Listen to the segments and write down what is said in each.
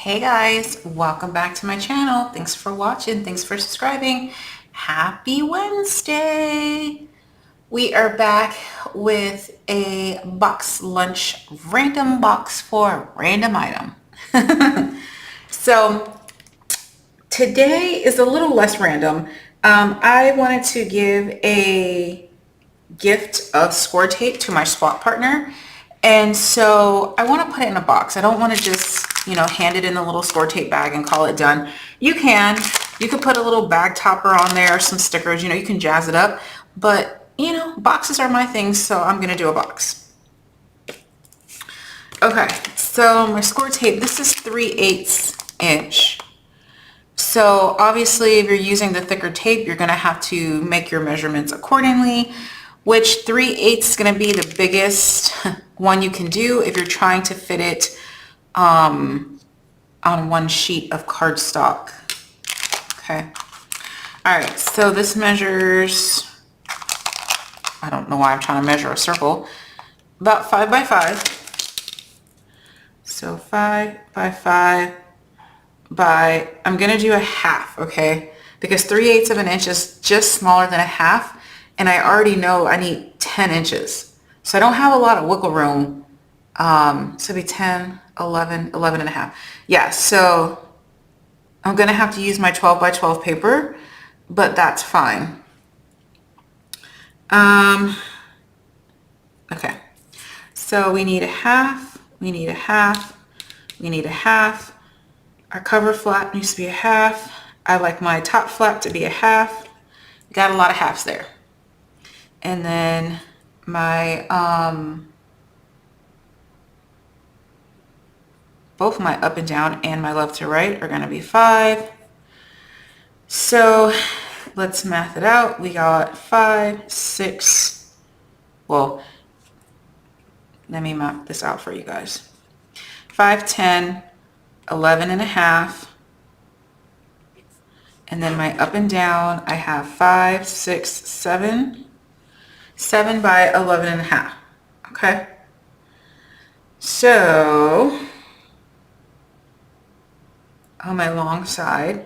Hey guys, welcome back to my channel. Thanks for watching. Thanks for subscribing. Happy Wednesday. We are back with a box lunch random box for random item. So today is a little less random. I wanted to give a gift of Scor-Tape to my swap partner. And so I want to put it in a box. I don't want to just, hand it in the little Scor-Tape bag and call it done. You could put a little bag topper on there, some stickers, you can jazz it up. But, boxes are my thing, so I'm going to do a box. Okay, so my Scor-Tape, this is 3/8 inch. So obviously if you're using the thicker tape, you're going to have to make your measurements accordingly, which 3/8 is going to be the biggest one you can do if you're trying to fit it on one sheet of cardstock. Okay. All right. So this measures, I don't know why I'm trying to measure a circle, about 5 by 5. So 5 by 5 by, I'm going to do a half. Okay. Because 3/8 of an inch is just smaller than a half. And I already know I need 10 inches. So I don't have a lot of wiggle room. So it'd be 10, 11, 11 and a half. Yeah, so I'm going to have to use my 12 by 12 paper, but that's fine. Okay, so we need a half, we need a half, we need a half. Our cover flap needs to be a half. I like my top flap to be a half. Got a lot of halves there. And then my, both my up and down and my left to right are going to be 5. So let's math it out. We got 5, 6. Well, let me map this out for you guys. 5, 10, 11 and a half. And then my up and down, I have 5, 6, 7. 7 by 11 and a half. Okay. So on my long side,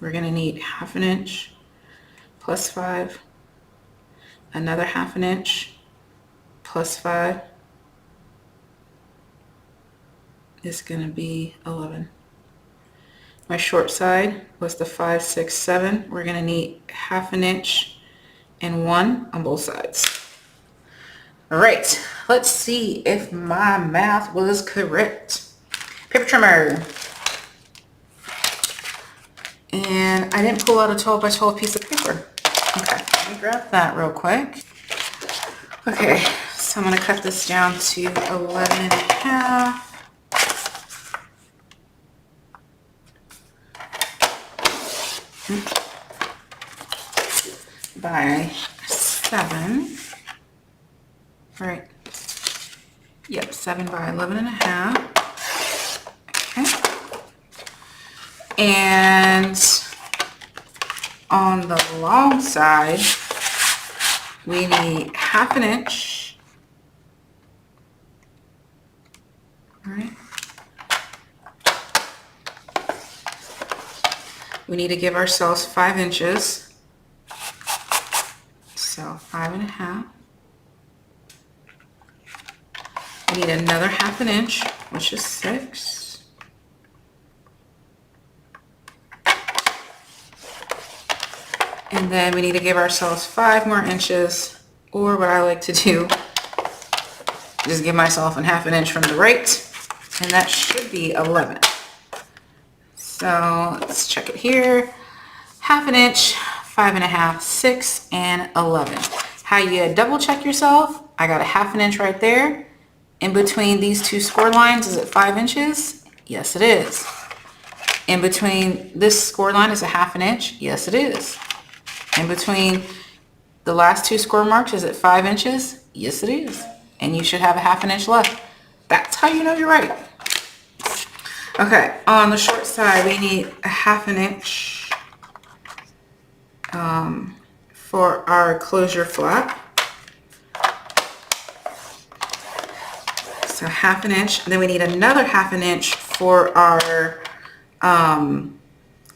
we're going to need 1/2 inch plus 5, another 1/2 inch plus 5 is going to be 11. My short side was the 5, 6, 7. We're going to need 1/2 inch and 1 on both sides. All right, let's see if my math was correct. Paper trimmer. And I didn't pull out a 12 by 12 piece of paper. Okay, let me grab that real quick. Okay, so I'm gonna cut this down to 11 and a half. By 7. Right. Yep, 7 by 11 and a half. Okay. And on the long side, we need 1/2 inch. All right. We need to give ourselves 5 inches. So 5 and a half. We need another 1/2 inch, which is 6. And then we need to give ourselves 5 more inches, or what I like to do, just give myself a 1/2 inch from the right, and that should be 11. So let's check it here. 1/2 inch, 5 and a half, 6, and 11. How you double check yourself? I got a 1/2 inch right there. In between these two score lines, is it 5 inches? Yes, it is. In between this score line is a 1/2 inch? Yes, it is. In between the last two score marks, is it 5 inches? Yes, it is. And you should have a 1/2 inch left. That's how you know you're right. Okay, on the short side, we need a 1/2 inch for our closure flap. So 1/2 inch, and then we need another 1/2 inch for our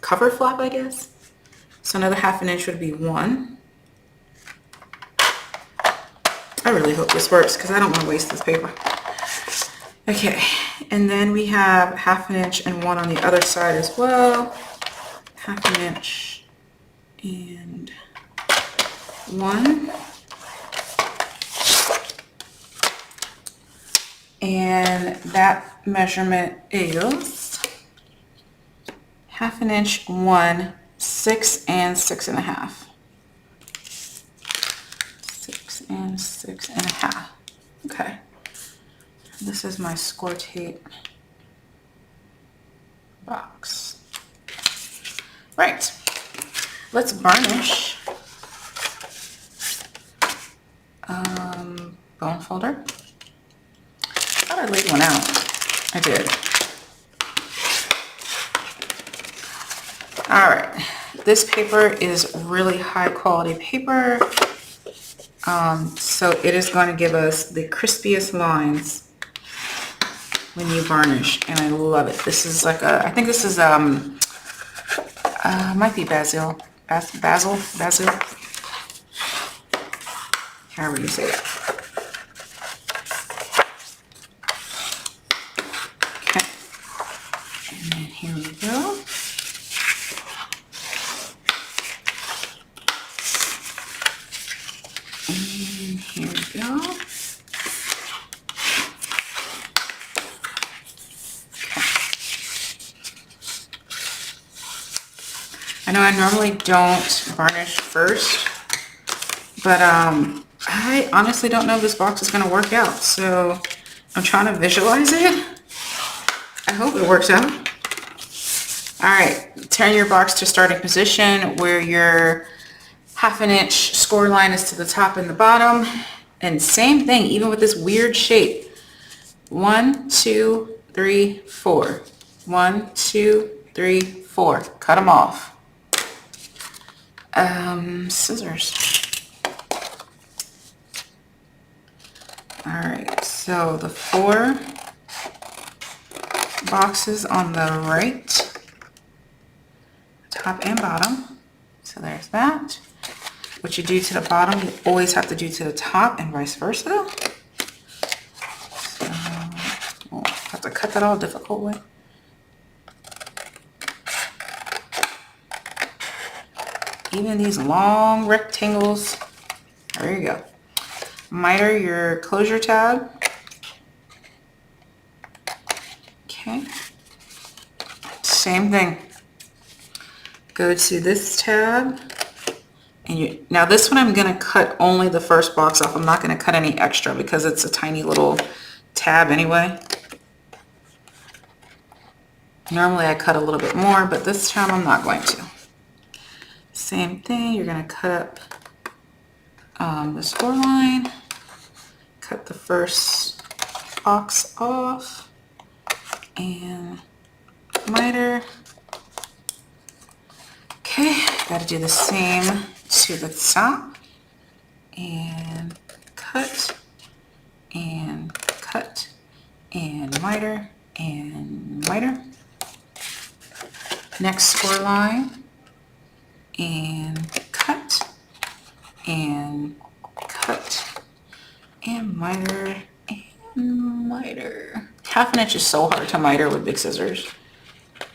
cover flap, I guess. So another 1/2 inch would be 1. I really hope this works because I don't want to waste this paper. Okay, and then we have 1/2 inch and 1 on the other side as well. 1/2 inch and 1. And that measurement is 1/2 inch, 1, 6 and 6.5. 6 and 6.5. Okay. This is my Scor-Tape box. Right. Let's varnish. Bone folder. I thought I laid one out. I did. All right. This paper is really high quality paper. So it is going to give us the crispiest lines when you varnish, and I love it. This is like a, I think this is might be basil, however you say that. Okay, and then here we go. And here we go. I know I normally don't varnish first, but I honestly don't know if this box is going to work out, so I'm trying to visualize it. I hope it works out. All right, turn your box to starting position where your 1/2 inch score line is to the top and the bottom, and same thing even with this weird shape. 1, 2, 3, 4. 1, 2, 3, 4. Cut them off. Scissors. All right, so the 4 boxes on the right, top and bottom. So there's that. What you do to the bottom, you always have to do to the top and vice versa. So we'll have to cut that all a difficult way. Even these long rectangles. There you go. Miter your closure tab. Okay. Same thing. Go to this tab. And now this one I'm going to cut only the first box off. I'm not going to cut any extra because it's a tiny little tab anyway. Normally I cut a little bit more, but this time I'm not going to. Same thing, you're going to cut up the score line, cut the first box off, and miter. Okay, got to do the same to the top, and cut, and miter, and miter. Next score line. And cut, and miter, and miter. 1/2 inch is so hard to miter with big scissors.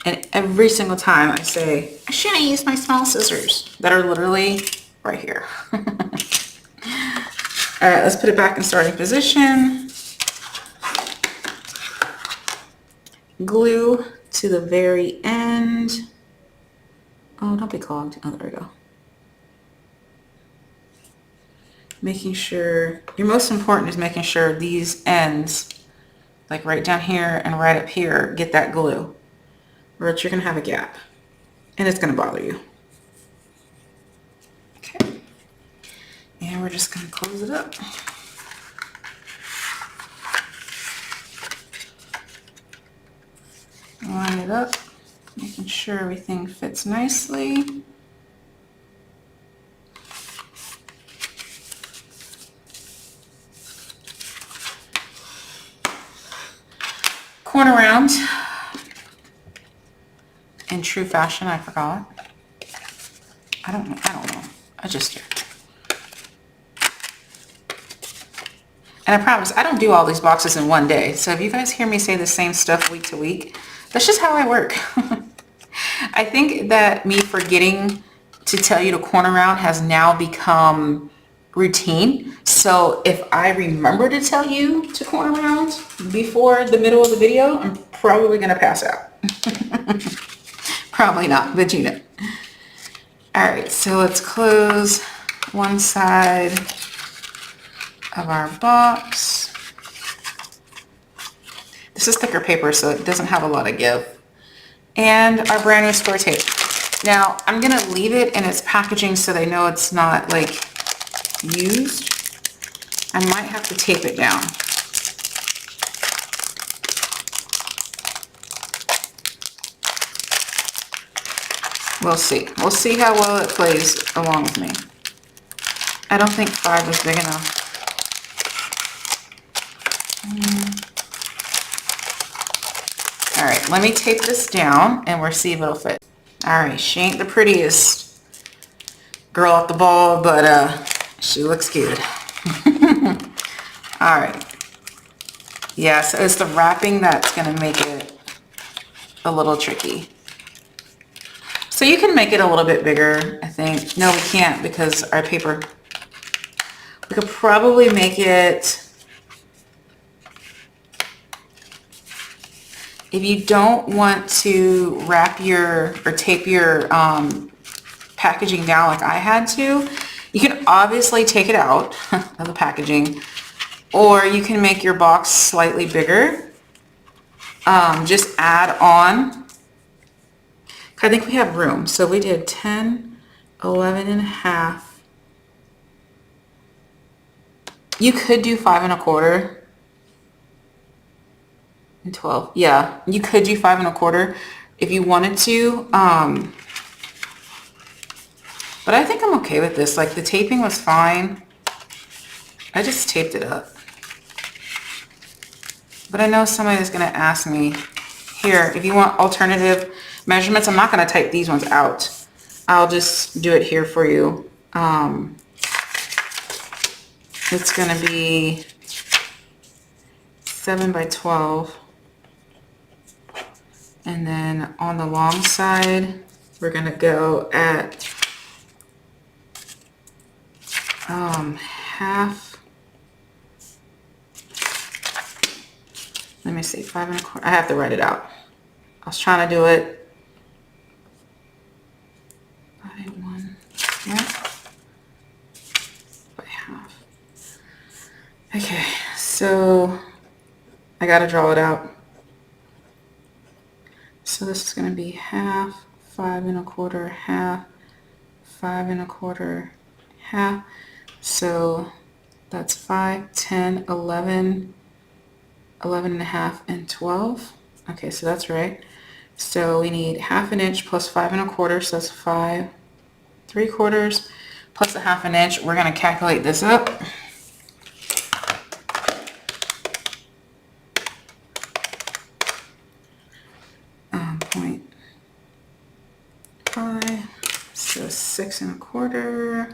And every single time I say, I shouldn't use my small scissors that are literally right here. All right, let's put it back in starting position. Glue to the very end. Oh, don't be clogged. Oh, there we go. Making sure, your most important is making sure these ends, like right down here and right up here, get that glue, or else you're going to have a gap and it's going to bother you. Okay. And we're just going to close it up. Line it up. Making sure everything fits nicely. Corner round. true fashion, I forgot. I don't know. I just do. And I promise, I don't do all these boxes in one day. So if you guys hear me say the same stuff week to week, that's just how I work. I think that me forgetting to tell you to corner round has now become routine. So if I remember to tell you to corner round before the middle of the video, I'm probably going to pass out. Probably not, but you know. All right, so let's close one side of our box. This is thicker paper, so it doesn't have a lot of give. And our brand new Scor-Tape. Now, I'm gonna leave it in its packaging so they know it's not like used. I might have to tape it down. We'll see. We'll see how well it plays along with me. I don't think 5 is big enough. All right, let me tape this down and we'll see if it'll fit. All right, she ain't the prettiest girl at the ball, but she looks good. All right. Yeah, so it's the wrapping that's gonna make it a little tricky. So you can make it a little bit bigger, I think. No, we can't because our paper, we could probably make it, if you don't want to wrap your, or tape your packaging down like I had to, you can obviously take it out of the packaging, or you can make your box slightly bigger. Just add on. I think we have room. So we did 10, 11 and a half. You could do 5 1/4 and 12. Yeah, you could do 5 1/4 if you wanted to. But I think I'm okay with this. Like the taping was fine. I just taped it up. But I know somebody's gonna ask me, here, if you want alternative measurements, I'm not going to type these ones out. I'll just do it here for you. It's going to be 7 by 12. And then on the long side, we're going to go at half. Let me see, 5 1/4. I have to write it out. I was trying to do it. By half. Okay, so I gotta draw it out. So this is gonna be half, 5 1/4, half, 5 1/4, half. So that's 5, 10, 11, 11 and a half, and 12. Okay, so that's right. So we need 1/2 inch plus 5 1/4, so that's 5 3/4 plus 1/2 inch. We're going to calculate this up. .5, so 6 1/4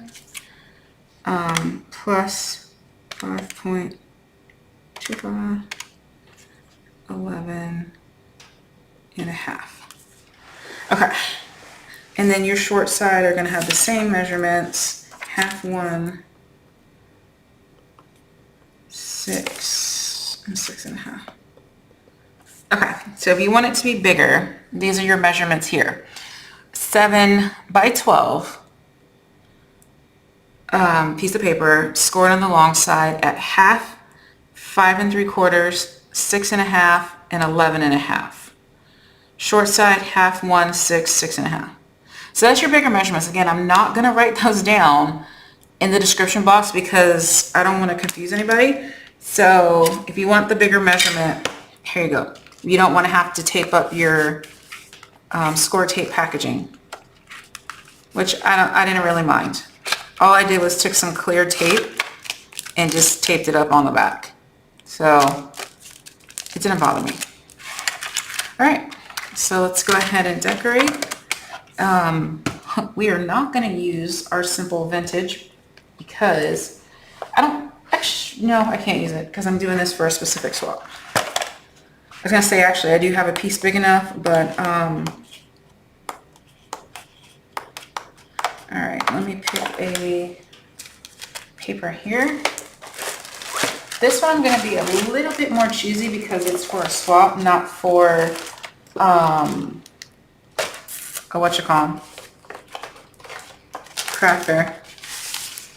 plus 5.25, 11 and a half. Okay. And then your short side are going to have the same measurements, 1/2, 6, and 6 1/2. Okay, so if you want it to be bigger, these are your measurements here. 7 by 12 piece of paper, scored on the long side at half, 5 3/4, 6 1/2, and 11 1/2. Short side, 1/2, 6, 6 1/2. So that's your bigger measurements. Again, I'm not going to write those down in the description box because I don't want to confuse anybody. So if you want the bigger measurement, here you go. You don't want to have to tape up your Scor-Tape packaging, which I didn't really mind. All I did was took some clear tape and just taped it up on the back. So it didn't bother me. All right, so let's go ahead and decorate. we are not going to use our simple vintage because I don't, actually, no, I can't use it because I'm doing this for a specific swap. I was going to say, actually, I do have a piece big enough, but, all right, let me pick a paper here. This one I'm going to be a little bit more choosy because it's for a swap, not for, craft fair.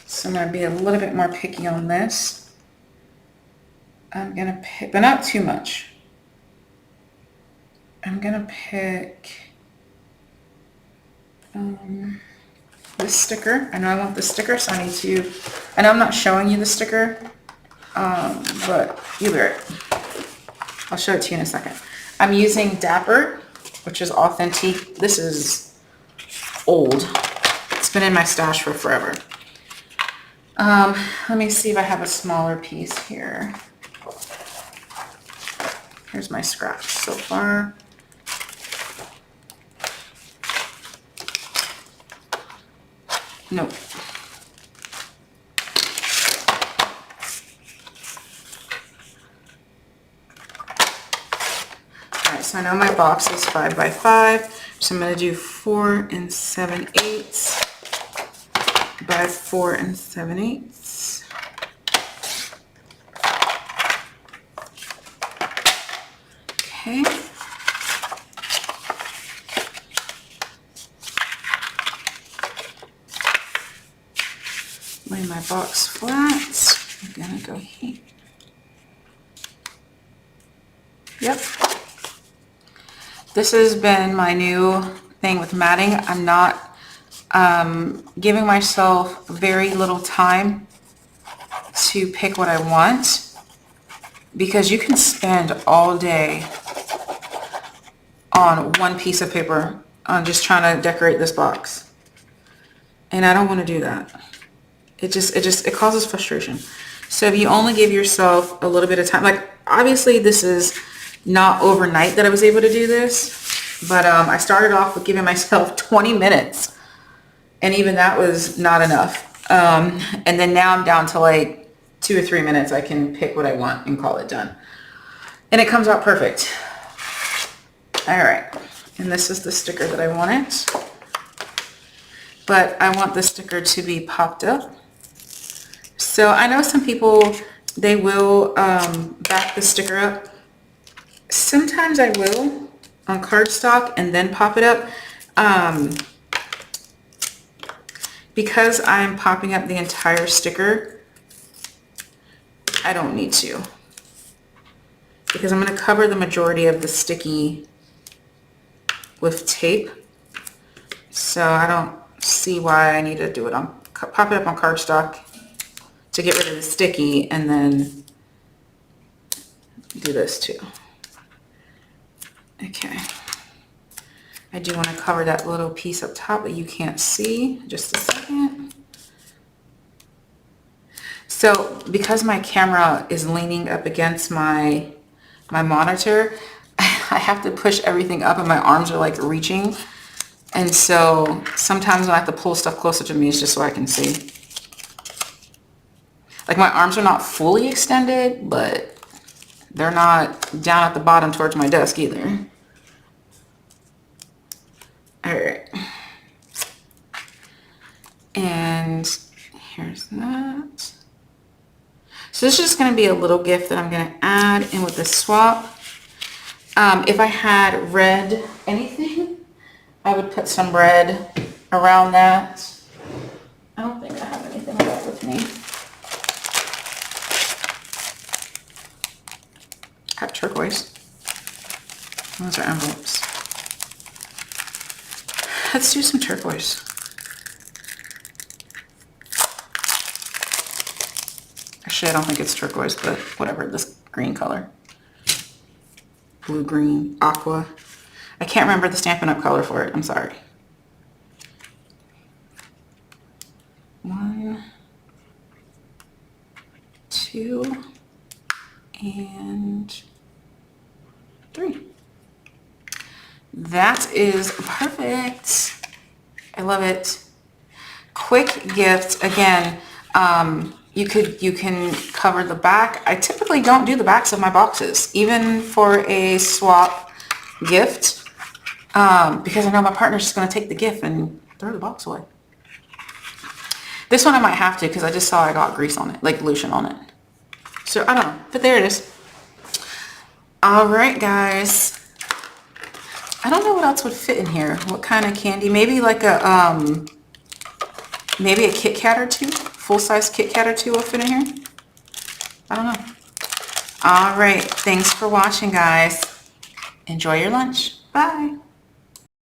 So I'm going to be a little bit more picky on this. I'm going to pick, but not too much. I'm going to pick this sticker. I know I want the sticker, so I need to, I know I'm not showing you the sticker, but you bear it. I'll show it to you in a second. I'm using Dapper, which is authentic. This is old. It's been in my stash for forever. Let me see if I have a smaller piece here. Here's my scratch so far. Nope. Alright, so I know my box is 5 by 5, so I'm going to do 4 7/8 by 4 7/8. Okay. Lay my box flat. I'm gonna go here. Yep. This has been my new thing with matting. I'm not giving myself very little time to pick what I want because you can spend all day on one piece of paper on just trying to decorate this box. And I don't want to do that. It causes frustration. So if you only give yourself a little bit of time, like obviously this is not overnight that I was able to do this, but I started off with giving myself 20 minutes and even that was not enough. And then now I'm down to like 2 or 3 minutes. I can pick what I want and call it done. And it comes out perfect. All right. And this is the sticker that I wanted. But I want the sticker to be popped up. So I know some people, they will back the sticker up. Sometimes I will on cardstock and then pop it up. Because I'm popping up the entire sticker, I don't need to. Because I'm going to cover the majority of the sticky with tape. So I don't see why I need to do it on, pop it up on cardstock to get rid of the sticky and then do this too. Okay. I do want to cover that little piece up top that you can't see. Just a second. So because my camera is leaning up against my monitor, I have to push everything up and my arms are like reaching. And so sometimes I have to pull stuff closer to me just so I can see. Like my arms are not fully extended, but they're not down at the bottom towards my desk either. All right. And here's that. So this is just going to be a little gift that I'm going to add in with the swap. If I had red anything, I would put some red around that. I don't think I have anything like that with me. I have turquoise. Those are envelopes. Let's do some turquoise. Actually, I don't think it's turquoise, but whatever, this green color. Blue, green, aqua. I can't remember the Stampin' Up! Color for it. I'm sorry. 1, 2, and 3. That is perfect. I love it. Quick gift. Again, you can cover the back. I typically don't do the backs of my boxes, even for a swap gift, because I know my partner's just going to take the gift and throw the box away. This one I might have to, because I just saw I got grease on it, like lotion on it. So I don't know, but there it is. All right, guys. I don't know what else would fit in here. What kind of candy? Maybe like a maybe a Kit Kat or two. Full-size Kit Kat or two will fit in here. I don't know. All right. Thanks for watching, guys. Enjoy your lunch. Bye.